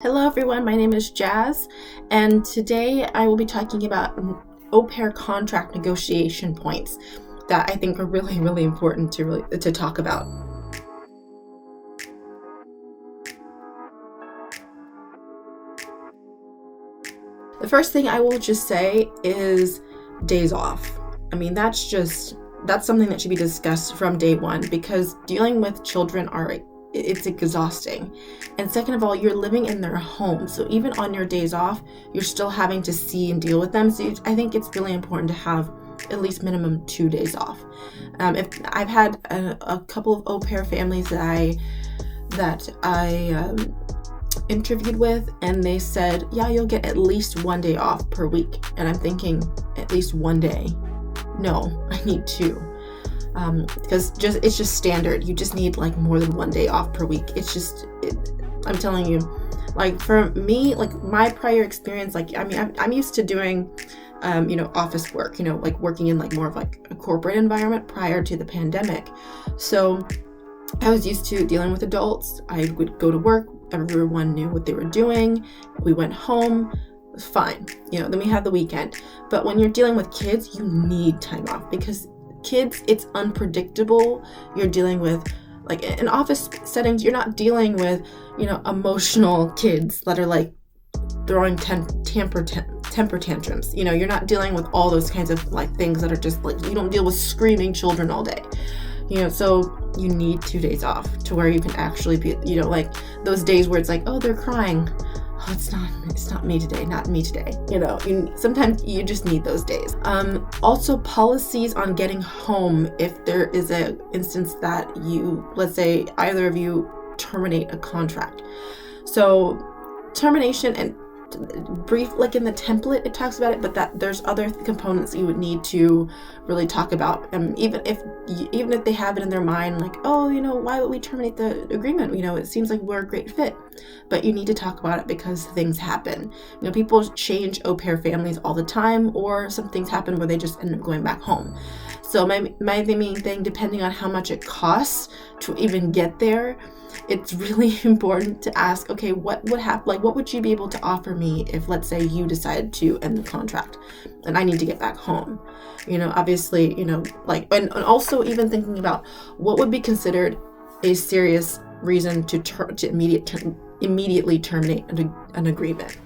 Hello everyone, my name is Jazz, and today I will be talking about au pair contract negotiation points that I think are really important to talk about. The first thing I will just say is days off. I mean, that's something that should be discussed from day one, because dealing with children it's exhausting. And second of all, you're living in their home. So even on your days off, you're still having to see and deal with them. So I think it's really important to have at least minimum 2 days off. If I've had a couple of au pair families that I interviewed with, and they said, yeah, you'll get at least 1 day off per week. And I'm thinking, at least 1 day? No, I need 2. Because it's just standard. You just need like more than 1 day off per week. I'm telling you, like for me, like my prior experience, like, I mean, I'm used to doing, office work, like working in like more of like a corporate environment prior to the pandemic. So I was used to dealing with adults. I would go to work. Everyone knew what they were doing. We went home. It was fine. Then we had the weekend. But when you're dealing with kids, you need time off, because kids, it's unpredictable. You're dealing with, like in office settings, you're not dealing with, emotional kids that are like throwing temper tantrums. You're not dealing with all those kinds of like things that are just like, you don't deal with screaming children all day. So you need 2 days off to where you can actually be, like those days where it's like, oh, they're crying. Oh, it's not me today, not me today. Sometimes you just need those days. Also, policies on getting home if there is a instance that let's say either of you terminate a contract. So termination, and brief, like in the template it talks about it, but that there's other components you would need to really talk about. Even if they have it in their mind, like, oh, why would we terminate the agreement? It seems like we're a great fit, but you need to talk about it because things happen. People change au pair families all the time, or some things happen where they just end up going back home. So my main thing, depending on how much it costs to even get there, it's really important to ask, okay, what would happen? Like, what would you be able to offer me if, let's say, you decided to end the contract and I need to get back home? Obviously, like, and also even thinking about what would be considered a serious reason to immediately terminate an agreement.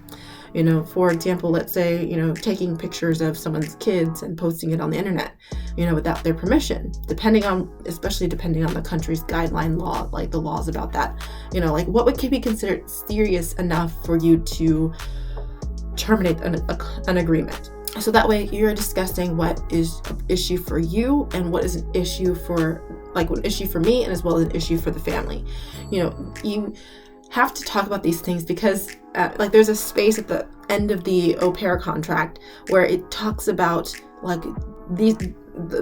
For example, let's say, taking pictures of someone's kids and posting it on the internet, without their permission, especially depending on the country's guideline law, like the laws about that, like what would be considered serious enough for you to terminate an agreement. So that way you're discussing what is an issue for you and what is an issue for me, and as well as an issue for the family. You have to talk about these things because like there's a space at the end of the au pair contract where it talks about like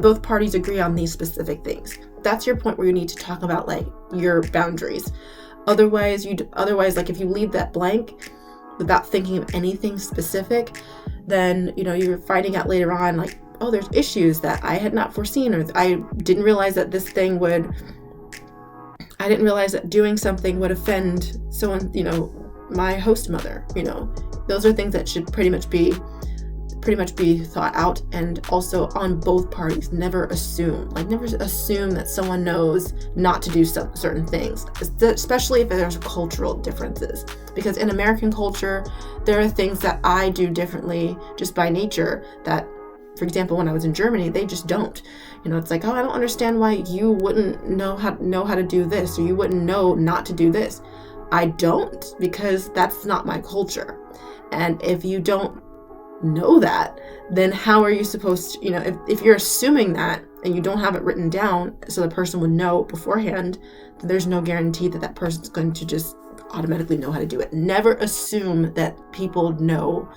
both parties agree on these specific things. That's your point where you need to talk about like your boundaries. Otherwise, like if you leave that blank without thinking of anything specific, then you're finding out later on like, oh, there's issues that I had not foreseen, or I didn't realize that doing something would offend someone, my host mother. Those are things that should pretty much be thought out, and also on both parties. Never assume that someone knows not to do certain things, especially if there's cultural differences. Because in American culture, there are things that I do differently just by nature that, for example, when I was in Germany, they just don't. It's like, oh, I don't understand why you wouldn't know how to do this, or you wouldn't know not to do this. I don't, because that's not my culture. And if you don't know that, then how are you supposed to, if you're assuming that and you don't have it written down so the person would know beforehand, then there's no guarantee that person's going to just automatically know how to do it. Never assume that people know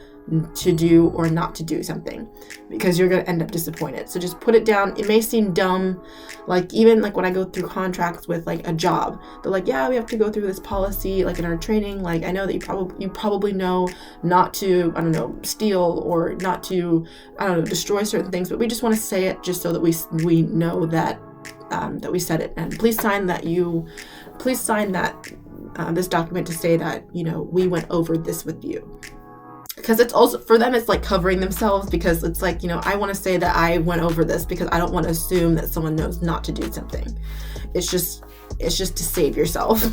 to do or not to do something, because you're going to end up disappointed. So just put it down. It may seem dumb, like even like when I go through contracts with like a job, they're like, yeah, we have to go through this policy like in our training, like I know that you probably know not to, I don't know, steal or not to, I don't know, destroy certain things, but we just want to say it just so that we know that that we said it. And please sign that this document to say that, we went over this with you. Because it's also, for them, it's like covering themselves, because it's like, I want to say that I went over this because I don't want to assume that someone knows not to do something. It's just to save yourself.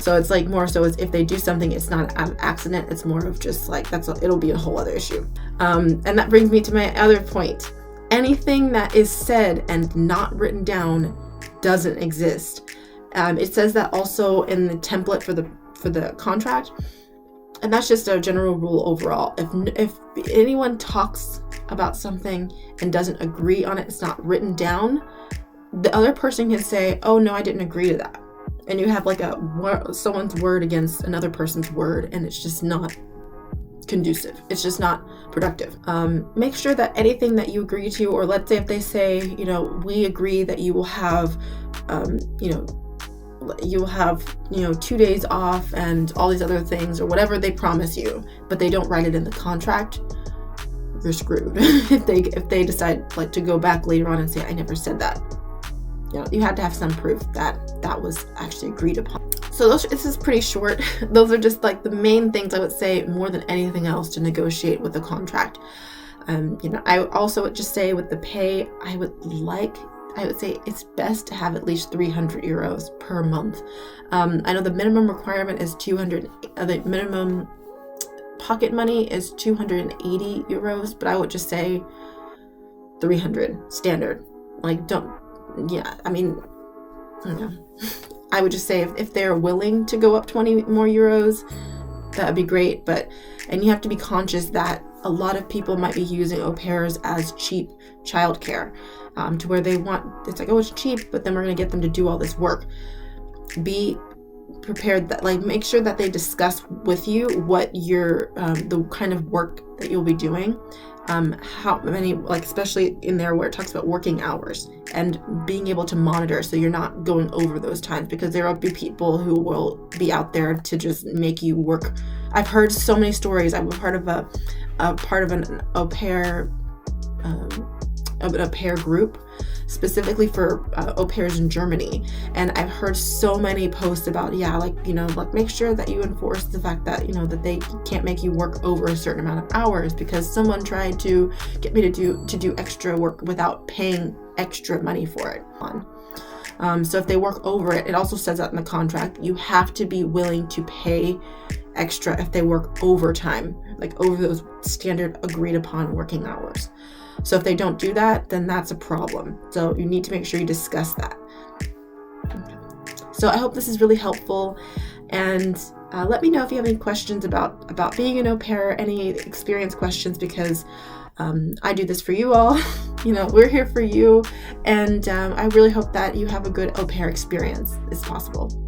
So it's like more so as if they do something, it's not an accident. It's more of just like, it'll be a whole other issue. And that brings me to my other point. Anything that is said and not written down doesn't exist. It says that also in the template for the contract. And that's just a general rule overall. If anyone talks about something and doesn't agree on it, it's not written down, the other person can say, oh no, I didn't agree to that. And you have like someone's word against another person's word, and it's just not conducive. It's just not productive. Make sure that anything that you agree to, or let's say if they say, we agree that you will have, you'll have 2 days off and all these other things, or whatever they promise you, but they don't write it in the contract, you're screwed. if they decide like to go back later on and say, I never said that, you have to have some proof that was actually agreed upon. So this is pretty short. Those are just like the main things I would say, more than anything else, to negotiate with the contract. I also would just say with the pay, I would say it's best to have at least 300 euros per month. I know the minimum requirement is 200. The minimum pocket money is 280 euros, but I would just say 300 standard. Like, I would just say if they're willing to go up 20 more euros, that would be great. And you have to be conscious that a lot of people might be using au pairs as cheap childcare, to where it's like, oh, it's cheap, but then we're going to get them to do all this work. Be prepared that, like, make sure that they discuss with you what the kind of work that you'll be doing, how many, like, especially in there where it talks about working hours and being able to monitor, so you're not going over those times, because there will be people who will be out there to just make you work. I've heard so many stories. I'm part of an au pair, an au pair group specifically for au pairs in Germany, and I've heard so many posts about make sure that you enforce the fact that that they can't make you work over a certain amount of hours, because someone tried to get me to do extra work without paying extra money for it. So if they work over it, it also says that in the contract, you have to be willing to pay extra if they work overtime, like over those standard agreed upon working hours. So if they don't do that, then that's a problem. So you need to make sure you discuss that. Okay. So I hope this is really helpful, and let me know if you have any questions about being an au pair, any experience questions, because I do this for you all. We're here for you, and I really hope that you have a good au pair experience as possible.